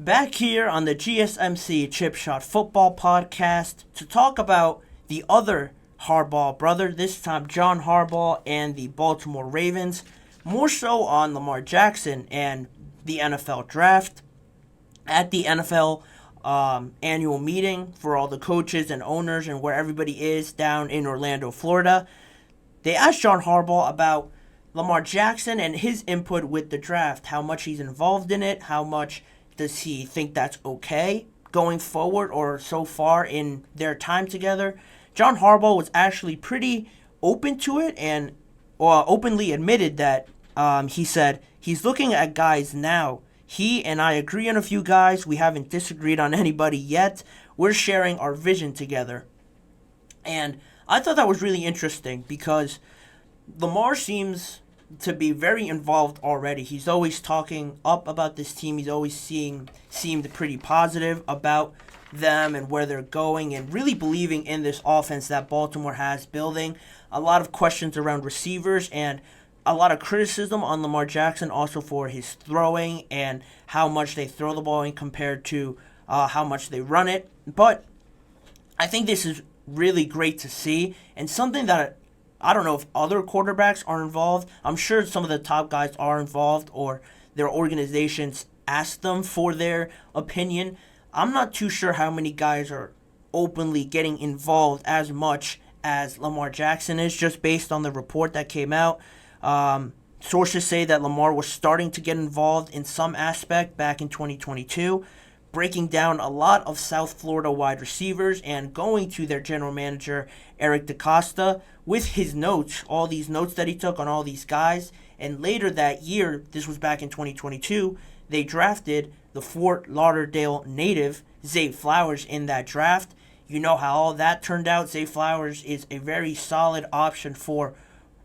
Back here on the GSMC Chip Shot Football Podcast to talk about the other Harbaugh brother, this time John Harbaugh and the Baltimore Ravens, more so on Lamar Jackson and the NFL draft. At the NFL annual meeting for all the coaches and owners and where everybody is down in Orlando, Florida, they asked John Harbaugh about Lamar Jackson and his input with the draft, how much he's involved in it, how much does he think that's okay going forward or so far in their time together. John Harbaugh was actually pretty open to it and openly admitted that he said he's looking at guys now. He and I agree on a few guys. We haven't disagreed on anybody yet. We're sharing our vision together. And I thought that was really interesting because Lamar seems to be very involved already. He's always talking up about this team. He's always seemed pretty positive about them and where they're going and really believing in this offense that Baltimore has building. A lot of questions around receivers and a lot of criticism on Lamar Jackson also for his throwing and how much they throw the ball in compared to how much they run it. But I think this is really great to see and something that I don't know if other quarterbacks are involved. I'm sure some of the top guys are involved or their organizations ask them for their opinion. I'm not too sure how many guys are openly getting involved as much as Lamar Jackson is, just based on the report that came out. Sources say that Lamar was starting to get involved in some aspect back in 2022, breaking down a lot of South Florida wide receivers and going to their general manager, Eric DeCosta, with his notes, all these notes that he took on all these guys. And later that year, this was back in 2022, they drafted the Fort Lauderdale native, Zay Flowers, in that draft. You know how all that turned out. Zay Flowers is a very solid option for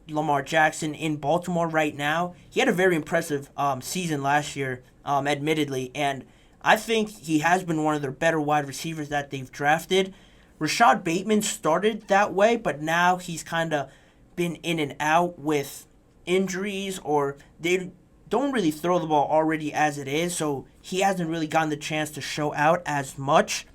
Lamar Jackson in Baltimore right now. He had a very impressive season last year, admittedly, and I think he has been one of their better wide receivers that they've drafted. Rashad Bateman started that way, but now he's kind of been in and out with injuries, or they don't really throw the ball already as it is, so he hasn't really gotten the chance to show out as much.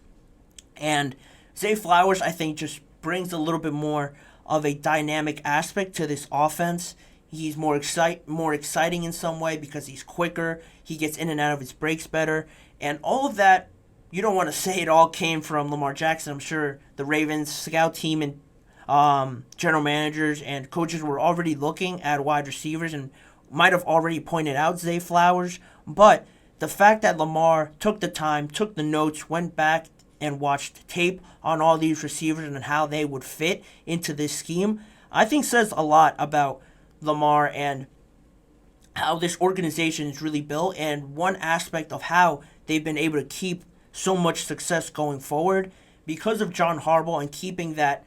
And Zay Flowers, I think, just brings a little bit more of a dynamic aspect to this offense. He's more exciting in some way because he's quicker. He gets in and out of his breaks better. And all of that, you don't want to say it all came from Lamar Jackson. I'm sure the Ravens scout team and general managers and coaches were already looking at wide receivers and might have already pointed out Zay Flowers. But the fact that Lamar took the time, took the notes, went back and watched tape on all these receivers and how they would fit into this scheme, I think says a lot about Lamar and how this organization is really built, and one aspect of how they've been able to keep so much success going forward because of John Harbaugh and keeping that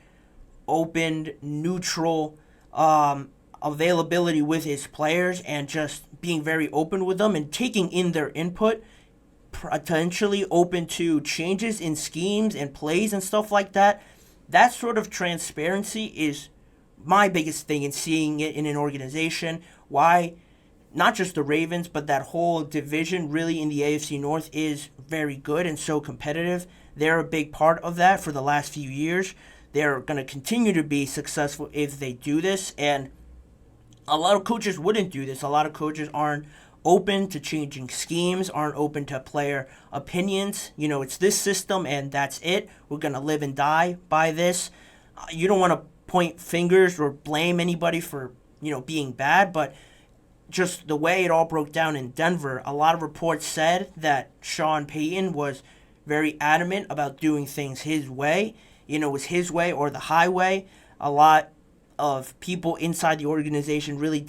open, neutral availability with his players and just being very open with them and taking in their input, potentially open to changes in schemes and plays and stuff like that. That sort of transparency is my biggest thing in seeing it in an organization. Why not just the Ravens, but that whole division really in the AFC North is very good and so competitive. They're a big part of that for the last few years. They're going to continue to be successful if they do this. And a lot of coaches wouldn't do this. A lot of coaches aren't open to changing schemes, aren't open to player opinions. You know, it's this system and that's it. We're going to live and die by this. You don't want to point fingers or blame anybody for, being bad, but just the way it all broke down in Denver, a lot of reports said that Sean Payton was very adamant about doing things his way. It was his way or the highway. A lot of people inside the organization really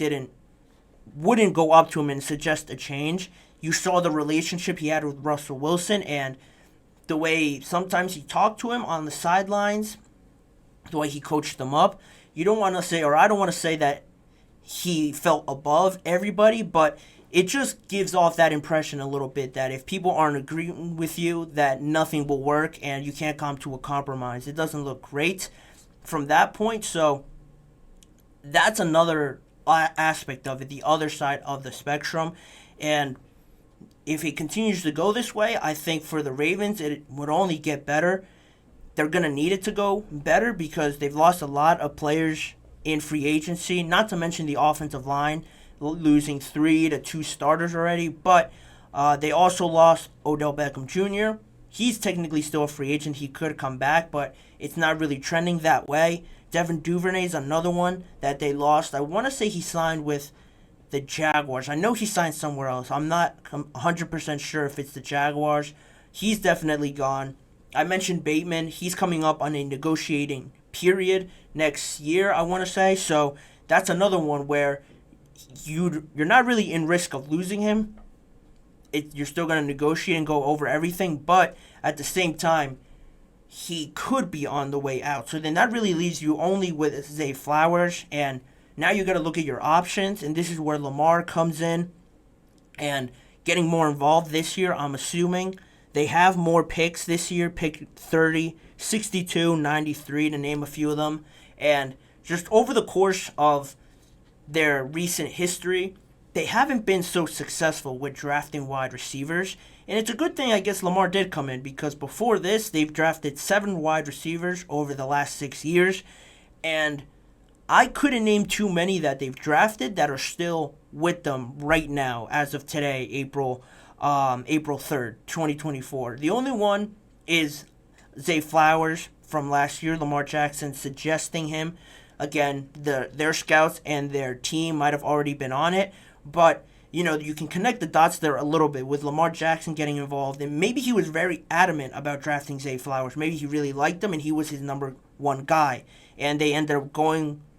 wouldn't go up to him and suggest a change. You saw the relationship he had with Russell Wilson and the way sometimes he talked to him on the sidelines, the way he coached them up. You don't want to say, or I don't want to say that he felt above everybody, but it just gives off that impression a little bit that if people aren't agreeing with you, that nothing will work and you can't come to a compromise. It doesn't look great from that point. So that's another aspect of it, the other side of the spectrum. And if it continues to go this way, I think for the Ravens, it would only get better. They're going to need it to go better because they've lost a lot of players in free agency, not to mention the offensive line, losing 3 to 2 starters already. But they also lost Odell Beckham Jr. He's technically still a free agent. He could come back, but it's not really trending that way. Devin Duvernay is another one that they lost. I want to say he signed with the Jaguars. I know he signed somewhere else. I'm not 100% sure if it's the Jaguars. He's definitely gone. I mentioned Bateman. He's coming up on a negotiating period next year, I want to say. So that's another one where you're not really in risk of losing him. You're still going to negotiate and go over everything, but at the same time, he could be on the way out. So then that really leaves you only with Zay Flowers, and now you got to look at your options, and this is where Lamar comes in and getting more involved this year. I'm assuming they have more picks this year, pick 30, 62, 93 to name a few of them, and just over the course of their recent history, they haven't been so successful with drafting wide receivers. And it's a good thing, I guess, Lamar did come in, because before this, they've drafted 7 wide receivers over the last 6 years. And I couldn't name too many that they've drafted that are still with them right now, as of today, April 3rd, 2024. The only one is Zay Flowers from last year, Lamar Jackson suggesting him. Again, their scouts and their team might have already been on it, but you can connect the dots there a little bit with Lamar Jackson getting involved, and maybe he was very adamant about drafting Zay Flowers. Maybe he really liked him, and he was his number one guy, and they ended up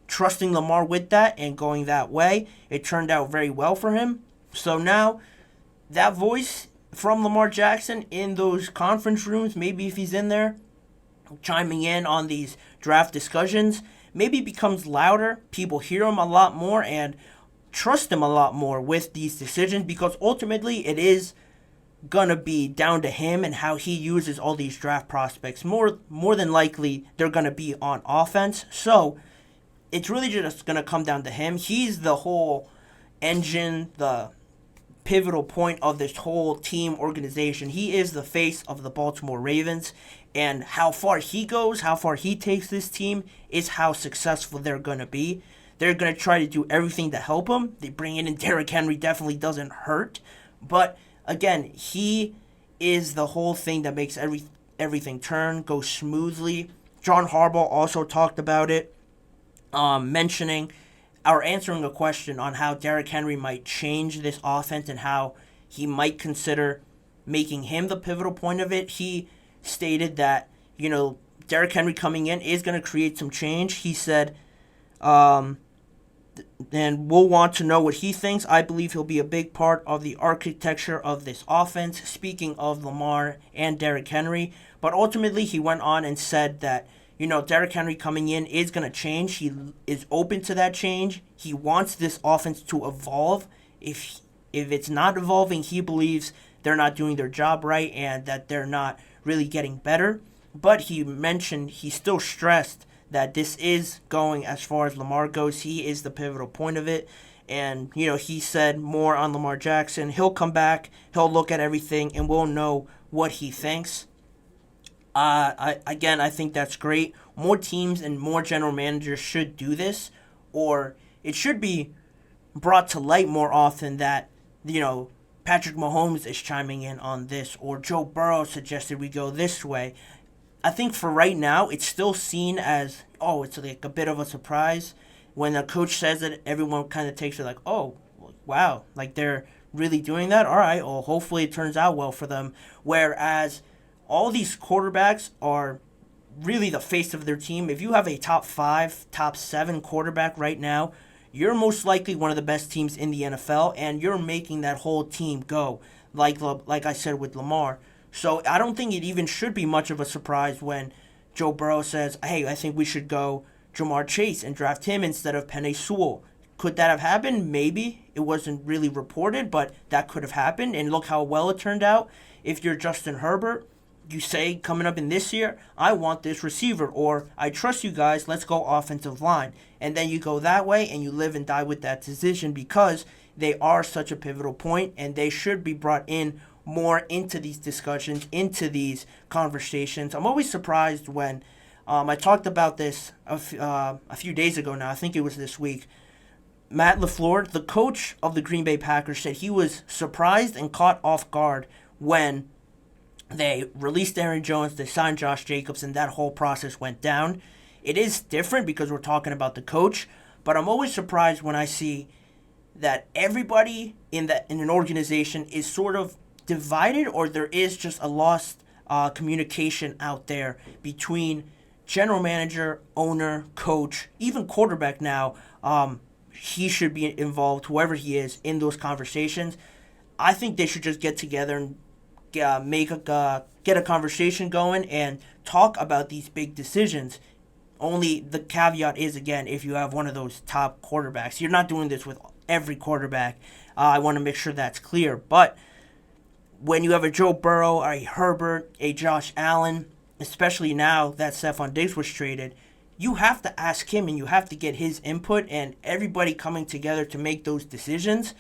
trusting Lamar with that and going that way. It turned out very well for him. So now, that voice from Lamar Jackson in those conference rooms, maybe if he's in there, chiming in on these draft discussions, maybe becomes louder. People hear him a lot more and trust him a lot more with these decisions, because ultimately it is going to be down to him and how he uses all these draft prospects. More than likely, they're going to be on offense. So it's really just going to come down to him. He's the whole engine, the pivotal point of this whole team organization. He is the face of the Baltimore Ravens, and how far he goes, how far he takes this team is how successful they're going to be. They're going to try to do everything to help him. They bring in Derrick Henry definitely doesn't hurt, but again, he is the whole thing that makes everything go smoothly. John Harbaugh also talked about it, mentioning or answering a question on how Derrick Henry might change this offense and how he might consider making him the pivotal point of it. He stated that, Derrick Henry coming in is going to create some change. He said, and we'll want to know what he thinks. I believe he'll be a big part of the architecture of this offense, speaking of Lamar and Derrick Henry. But ultimately, he went on and said that, Derrick Henry coming in is going to change. He is open to that change. He wants this offense to evolve. If it's not evolving, he believes they're not doing their job right and that they're not really getting better. But he still stressed that this is going as far as Lamar goes. He is the pivotal point of it. And, he said more on Lamar Jackson. He'll come back, he'll look at everything, and we'll know what he thinks. I think that's great. More teams and more general managers should do this, or it should be brought to light more often that, Patrick Mahomes is chiming in on this, or Joe Burrow suggested we go this way. I think for right now, it's still seen as, it's like a bit of a surprise. When a coach says it, everyone kind of takes it like, oh, wow, like they're really doing that? All right, well, hopefully it turns out well for them. Whereas all these quarterbacks are really the face of their team. If you have a top 5, top 7 quarterback right now, you're most likely one of the best teams in the NFL, and you're making that whole team go, like I said with Lamar. So I don't think it even should be much of a surprise when Joe Burrow says, hey, I think we should go Jamar Chase and draft him instead of Penei Sewell. Could that have happened? Maybe. It wasn't really reported, but that could have happened, and look how well it turned out. If you're Justin Herbert, you say coming up in this year, I want this receiver, or I trust you guys, let's go offensive line. And then you go that way and you live and die with that decision, because they are such a pivotal point, and they should be brought in more into these discussions, into these conversations. I'm always surprised when I talked about this a few days ago now. I think it was this week. Matt LaFleur, the coach of the Green Bay Packers, said he was surprised and caught off guard when they released Aaron Jones, they signed Josh Jacobs, and that whole process went down. It is different because we're talking about the coach, but I'm always surprised when I see that everybody in an organization is sort of divided, or there is just a lost communication out there between general manager, owner, coach, even quarterback now. He should be involved, whoever he is, in those conversations. I think they should just get together and get a conversation going and talk about these big decisions. Only the caveat is, again, if you have one of those top quarterbacks. You're not doing this with every quarterback. I want to make sure that's clear. But when you have a Joe Burrow, a Herbert, a Josh Allen, especially now that Stephon Diggs was traded, you have to ask him and you have to get his input, and everybody coming together to make those decisions,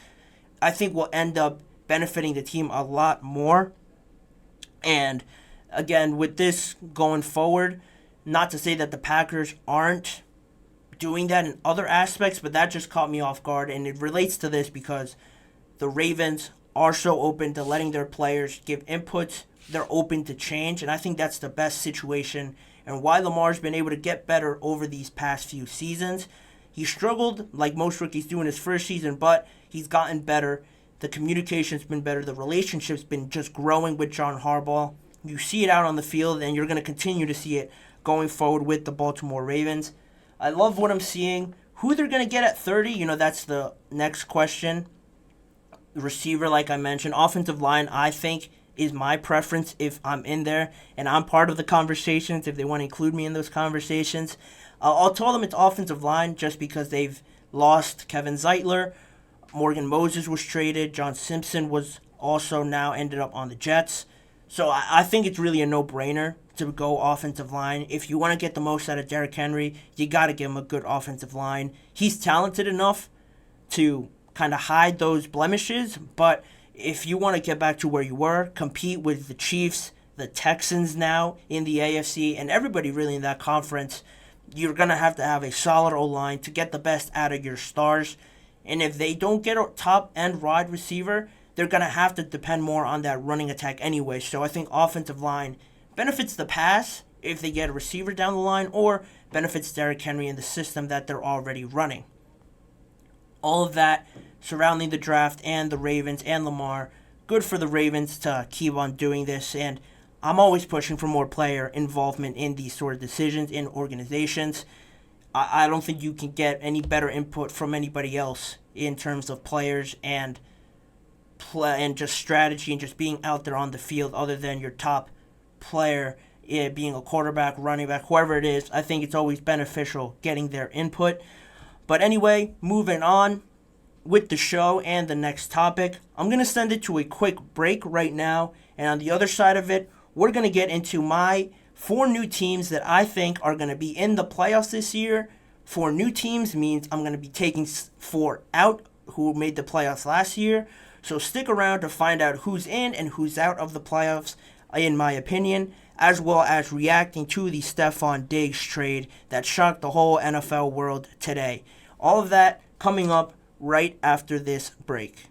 I think will end up benefiting the team a lot more. And again, with this going forward, not to say that the Packers aren't doing that in other aspects, but that just caught me off guard, and it relates to this because the Ravens are so open to letting their players give inputs. They're open to change, and I think that's the best situation and why Lamar's been able to get better over these past few seasons. He struggled like most rookies do in his first season, but he's gotten better. The communication's been better. The relationship's been just growing with John Harbaugh. You see it out on the field, and you're going to continue to see it going forward with the Baltimore Ravens. I love what I'm seeing. Who they're going to get at 30, that's the next question. Receiver, like I mentioned. Offensive line, I think, is my preference if I'm in there and I'm part of the conversations, if they want to include me in those conversations. I'll tell them it's offensive line just because they've lost Kevin Zeitler. Morgan Moses was traded. John Simpson was also now ended up on the Jets. So I think it's really a no-brainer to go offensive line. If you want to get the most out of Derrick Henry, you got to give him a good offensive line. He's talented enough to kind of hide those blemishes, but if you want to get back to where you were, compete with the Chiefs, the Texans now in the AFC, and everybody really in that conference, you're going to have a solid O-line to get the best out of your stars. And if they don't get a top-end wide receiver, they're going to have to depend more on that running attack anyway. So I think offensive line benefits the pass if they get a receiver down the line, or benefits Derrick Henry in the system that they're already running. All of that surrounding the draft and the Ravens and Lamar, good for the Ravens to keep on doing this. And I'm always pushing for more player involvement in these sort of decisions in organizations. I don't think you can get any better input from anybody else in terms of players and just strategy and just being out there on the field other than your top player, being a quarterback, running back, whoever it is. I think it's always beneficial getting their input. But anyway, moving on with the show and the next topic, I'm going to send it to a quick break right now. And on the other side of it, we're going to get into my 4 new teams that I think are going to be in the playoffs this year. 4 new teams means I'm going to be taking 4 out who made the playoffs last year. So stick around to find out who's in and who's out of the playoffs, in my opinion, as well as reacting to the Stephon Diggs trade that shocked the whole NFL world today. All of that coming up right after this break.